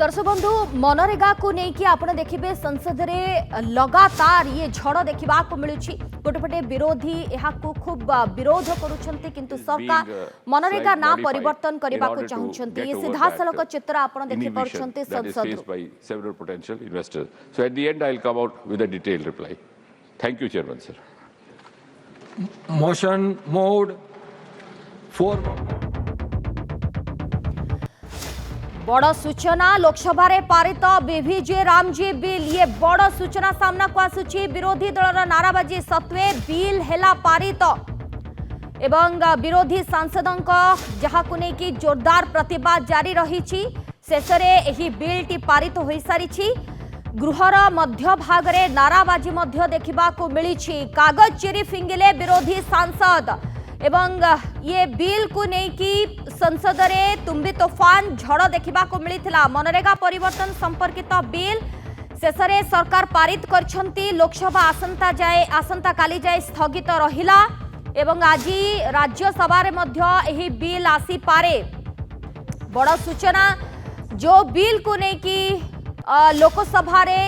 दर्शक बंधु मनरेगा को लेकिन आप देखिए संसद में लगातार ये झड़ देखा मिलूँ गोटेपटे विरोधी यहाँ खूब विरोध करुँच किंतु सरकार मनरेगा ना परिवर्तन करने को चाहते ये सीधा सड़क चित्र आप देखिए संसद मोशन मोड 4 बड़ सूचना लोकसभा रे पारित बीवीजे रामजी बिल ये बड़ सूचना सामना को आसुची विरोधी दलर नाराबाजी सत्वे बिल हेला पारित एवं विरोधी सांसदों जहाँ को लेकिन जोरदार प्रतिवाद जारी रही शेष में बिल टी पारित हो सारी गृहर मध्य भागरे नाराबाजी देखा मिली कागज चिरी फिंगिले विरोधी सांसद एवं ये बिल को लेकिन संसद में तुम्बी तोफान झड़ देखा मिलता मनरेगा परिवर्तन संपर्कित बिल शेष में सरकार पारित करछंती लोकसभा आसंता काली जाए स्थगित रहिला एवं आज राज्यसभा रे मध्य एही बिल आसी पारे बड़ सूचना जो बिल को लेकिन लोकसभा रे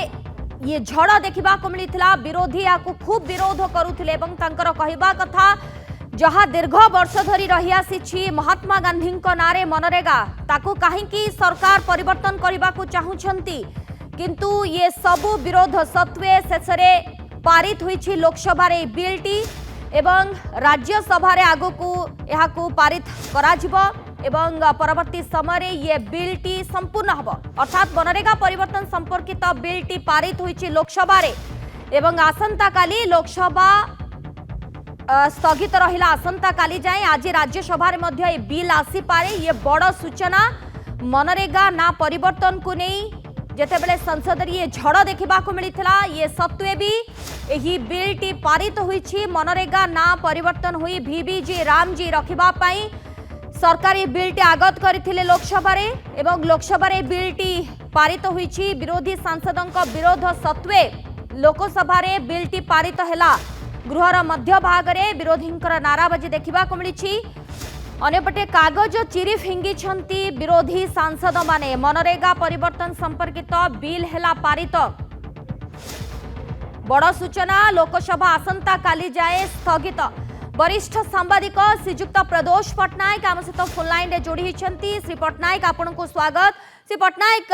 ये झड़ देखा मिलता विरोधी या खूब विरोध करुथिले एवं तांकर कहवा कथा जहाँ दीर्घ वर्ष धरी रही आसी महात्मा गांधी नारे मनरेगा ताकू कहीं सरकार परिवर्तन करने को चाहूंती किंतु ये सबू विरोध सत्वे शेष पारित हुई लोकसभा रे बिलटी एवं राज्यसभा रे आगो को यहाँ को पारित करा एवं परवर्ती समय ये बिलटी संपूर्ण हम अर्थात मनरेगा परिवर्तन संपर्कित बिलटी पारित हुई लोकसभा रे एवं आसंता काली लोकसभा स्थगित रहिला आसंता काली जाए आज राज्यसभा रे मध्य ये बिल आसी पारे ये बड़ सूचना मनरेगा ना परिवर्तन को नहीं जेतेबेले संसद रे ये झड़ देखा मिलता ये सत्वे भी यही बिल टी पारित हुई मनरेगा ना परिवर्तन हुई बीवीजी रामजी रखिबा पाई सरकारी बिल टी आगत करथिले लोकसभा रे एवं लोकसभा रे बिल टी पारित हुई विरोधी सांसदों विरोध सत्वे लोकसभा रे बिल टी पारित हैला गृहर मध्य भागरे विरोधी नाराबाजी देखा मिली अनेपटे कागज चिरी फिंगी विरोधी सांसद माने मनरेगा परिवर्तन संपर्कित बिल हेला पारित बड़ सूचना लोकसभा आसंता काली जाए स्थगित वरिष्ठ सांबादिक श्रीजुक्त प्रदोष पट्टनायक आम सहित फोन लाइन रे जोड़ी होती श्री पट्टनायक आपण को स्वागत श्री पट्टनायक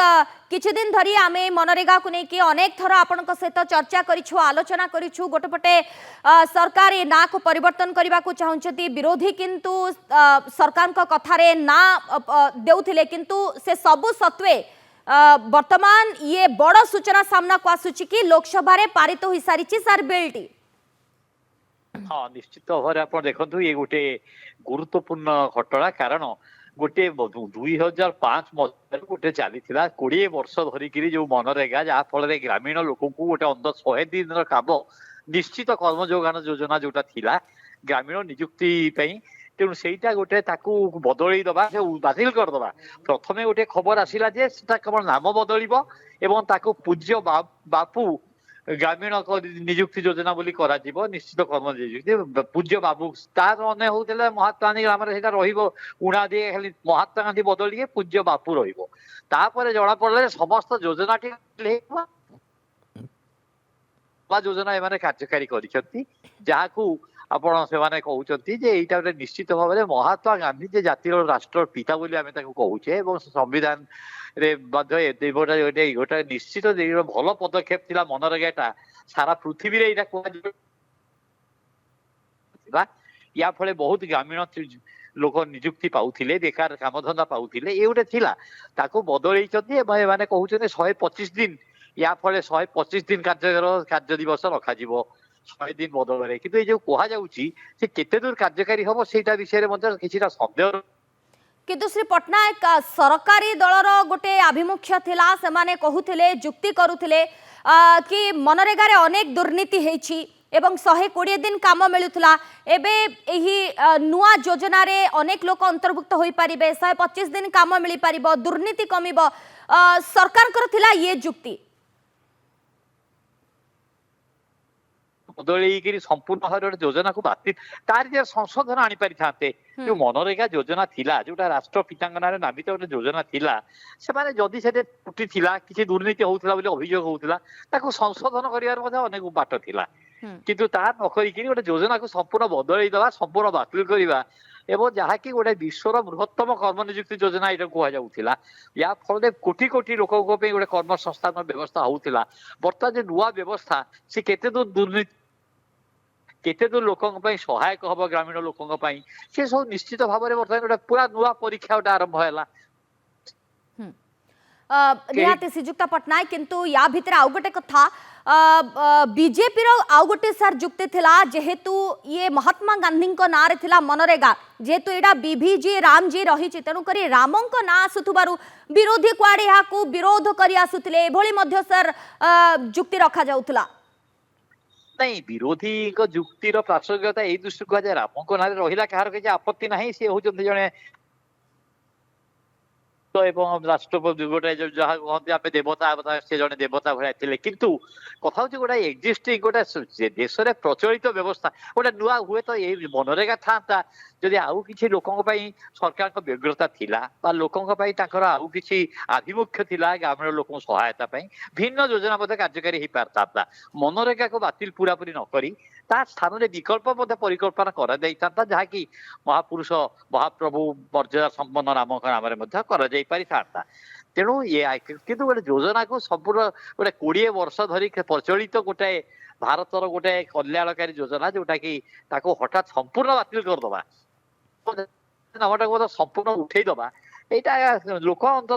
किछि दिन धरी आमे मनरेगा को लेकिन अनेक थर आपण सहित चर्चा करिछु आलोचना करिछु गोटेपटे सरकार ए ना को परिवर्तन करने को चाहते विरोधी किंतु सरकार कथारे ना देउथिले किंतु से सबु सत्वे वर्तमान ये बड़ सूचना सामना को आसुची कि लोकसभा रे पारित हो सारी सर बिलटी हाँ निश्चित भाव आप देखो ये गोटे गुरुत्वपूर्ण घटना कारण गोटे 2005 मसीह गोटे चली 20 वर्ष धरिक जो मनरेगा जहाँ फल ग्रामीण लोक गोटे अंदर 100 दिन काम निश्चित कर्म जोगान योजना जोटा थिला ग्रामीण निजुक्ति तेणु सेटा गोटे बदल दबा बातिल करदबा प्रथमे गोटे खबर आसला जे केवल नाम बदल पूज्य बापू ग्रामीण निजुक्ति योजना बोली करा जीवो निश्चित कर्म निजुक्ति पूज्य बाबू तार मन होते महात्मा गांधी ग्राम उणा दिए खाली महात्मा गांधी बदल दिए पूज्य बापू रपर जना पड़े समस्त योजना योजना एम कार्यकारी कर आपण से कहते निश्चित भाव में महात्मा गांधी जे जातिर राष्ट्र पिता बोली आम कहूचे संविधान रे गोटे निश्चित भल पदक्षेप थिला मनरेगा सारा पृथ्वी रे या फले बहुत ग्रामीण लोक निजुक्ति पाउथिले बेकार कामधंदा पाउथिले ये गोटे थिला ताको बदलैछथि माने कहउछथि 125 दिन या फले 125 दिन कार्य दिवस रखा जिवो 100 दिन बदल कि जो कह जाऊँगी केते दूर कार्यकारी हम सेटा विषय में किसी सन्देह किंतु श्री पट्टनायक सरकारी दलर गोटे आभिमुख्य थिला से माने कहूथिले जुक्ति करुथिले कि मनरेगा रे अनेक दुर्नीति हेछि एवं 120 दिन काम मिलुथला एबे एही नुआ योजना रे अनेक लोक अंतर्भुक्त होई परिबे 125 दिन काम मिली परिबो दुर्नीति कमिबो सरकार कर थिला ये जुक्ति ବଦଳେଇକିରି ସମ୍ପୂର୍ଣ୍ଣ ଭାବରେ ଗୋଟେ ଯୋଜନାକୁ ବାତିଲ ତାର ଯେ ସଂଶୋଧନ ଆଣିପାରି ଥାନ୍ତେ ଯୋଉ ମନରେଗା ଯୋଜନା ଥିଲା ଯୋଉଟା ରାଷ୍ଟ୍ରପିତାଙ୍କ ନାଁରେ ନାମିତ ଗୋଟେ ଯୋଜନା ଥିଲା ସେମାନେ ଯଦି ସେଠି ତ୍ରୁଟି ଥିଲା କିଛି ଦୁର୍ନୀତି ହଉଥିଲା ବୋଲି ଅଭିଯୋଗ ହଉଥିଲା ତାକୁ ସଂଶୋଧନ କରିବାର ମଧ୍ୟ ଅନେକ ବାଟ ଥିଲା କିନ୍ତୁ ତାହା ନ କରିକି ଗୋଟେ ଯୋଜନାକୁ ସମ୍ପୂର୍ଣ୍ଣ ବଦଳେଇ ଦେବା ସମ୍ପୂର୍ଣ୍ଣ ବାତିଲ କରିବା ଏବଂ ଯାହାକି ଗୋଟେ ବିଶ୍ୱର ବୃହତ୍ତମ କର୍ମ ନିଯୁକ୍ତି ଯୋଜନା ଏଇଟା କୁହାଯାଉଥିଲା ୟା ଫଳରେ କୋଟି କୋଟି ଲୋକଙ୍କ ପାଇଁ ଗୋଟେ କର୍ମସଂସ୍ଥାନ ବ୍ୟବସ୍ଥା ହଉଥିଲା ବର୍ତ୍ତମାନ ଯେ ନୂଆ ବ୍ୟବସ୍ଥା ସେ କେତେ ଦୂର ଦୁର୍ନୀତି କେତେ ଦୂର ଲୋକଙ୍କ ପାଇଁ ସହାୟକ ହବ ଗ୍ରାମୀଣ ଲୋକଙ୍କ ପାଇଁ ସେ ସବୁ ନିଶ୍ଚିତ ଭାବରେ ବର୍ତ୍ତମାନ ଗୋଟେ ପୁରା ନୂଆ ପରୀକ୍ଷା ଗୋଟେ ଆରମ୍ଭ ହେଲା निहाती श्रीजुक्ता पट्टनायक किंतु या भितर आउ गोटे कथा बीजेपी रो आउ गोटे सर जुक्ति थिला जेहेतु ये महात्मा गांधी को ना रे थिला मनरेगा जेहेतु एडा बीभीजी रामजी रही तेणु करी रामंक ना आसुथुबारु विरोधी कुआडे याकू विरोध करी आसुथिले एभली मध्य सर जुक्ति रखा जाउथला नहीं विरोधी जुक्तिर प्रासंगिकता एई दृष्टि कुआ जाय रामंक ना रहिला कहार के आपत्ति नाही से होचंती जणे तो एवं राष्ट्रपति गोटे जहाँ कहते आप देवता से जड़े देवता भाया थे किंतु कथा हूँ गोटे एक्जिस्टिंग गोटे देश में प्रचलित व्यवस्था गोटे नुआ हुए तो ये मनरेगा था जदि आउ किसी लोकों सरकार व्यग्रता थिला बा लोकों आउ किसी आभिमुख्य थिला ग्रामीण लोक सहायता भिन्न योजना कार्यकारी हो पारता मनरेगा को बातिल पूरापूरी नकरी ता स्थान में विकल्प परिकल्पना करा जहाँकि महापुरुष महाप्रभु मर्यादा संपन्न रामक नाम तेणु ये किंतु गोटे योजना को संपूर्ण गोटे 20 वर्ष धरी प्रचलित गोटे भारतर गोटे कल्याणकारी योजना जोटा कि हठात संपूर्ण बातिल करदबा संपूर्ण उठेदबा यहाँ लोक अंत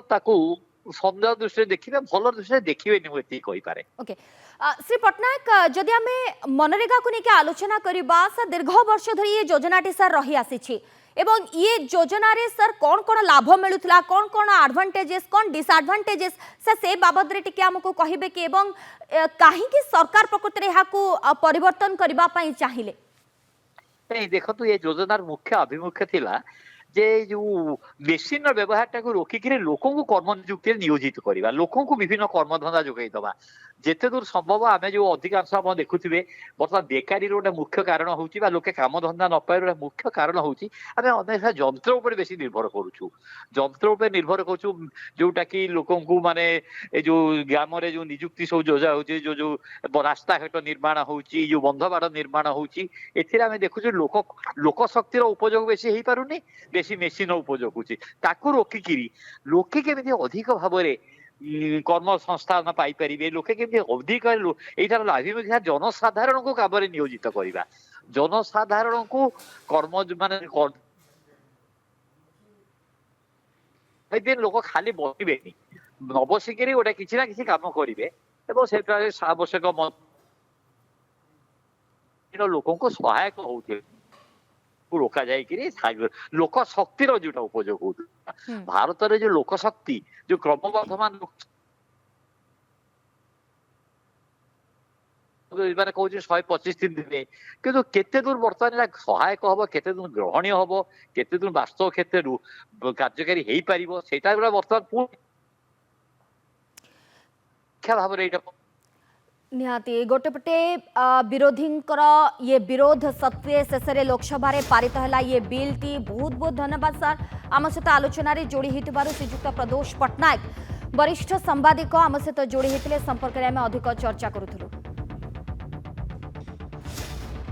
सन्देह दृष्टि देखिए भल दृष्टि देखिए कहीपे ओके श्री पट्टनायक जदि आम मनरेगा को लेकिन आलोचना करवा सर दीर्घ वर्ष धरी ये योजनाटी सर रही आसी एवं ये योजना रे सर कौन कौन लाभ मिलूला कौन कौन एडवांटेजेस कौन डिसएडवांटेजेस सर से बाबद रे टिके हमको कहिबे कि एवं काहे कि सरकार प्रकृति रे हाकू परिवर्तन करबा पई चाहिए नहीं देखो ये योजनार मुख्य अभिमुख्य थिला जे जो मेसीन व्यवहार टाक रोकिक लोक कर्म नियुक्ति नियोजित करवा लोक विभिन्न कर्मधंदा जोगाई दबा जिते दूर संभव आम जो अधिकांश आप देखुवे बर्तमान बेकारी गोटे मुख्य कारण होची लोके काम धंदा न पाए मुख्य कारण होची आम अनेक जंत्र उपर बेसी निर्भर करूँ जंत्र उपर निर्भर करूँ जोटा कि लोक माने जो ग्राम रे जो नियुक्ति सब जोजा होची जो जो रास्ता घाट निर्माण होची जो बंध बाड़ निर्माण होची एथिरे आम देखुछु लोक शक्तिर उपयोग बेसी हो पारुनी बेसी मेसीन उपयोग होची ताकू रोकिकिरी लोके केमिति अधिक भाव कर्म संस्थान पाइपर लोके केमती अधिक यार आभिमुख्य जनसाधारण को काम नियोजित करवा जनसाधारण को कर्म मान लोक खाली बसबे न बसिक गोटे किसी ना किसी काम करेंगे आवश्यक लोक को सहायक होते रोका जाए लोक शक्तिर जो उपयोग होता भारत रे जो लोक शक्ति जो क्रमबर्धमान कहूँ 125 दिन देवे किंतु केते दूर बर्तमान सहायक हम केते दूर ग्रहणीय हम केते दूर वास्तव क्षेत्र कार्यकारी हो पार से बर्तमान भाव निहाती गोटेपटे विरोधी ये विरोध सत्वे शेष लोकसभा पारित है ये बिल टी बहुत बहुत धन्यवाद सर आम सहित आलोचन जोड़ी होती श्रीजुक्त प्रदोष पट्टनायक वरिष्ठ सांबादिक आम सहित जोड़ी होते संपर्क में अधिक चर्चा करूँ।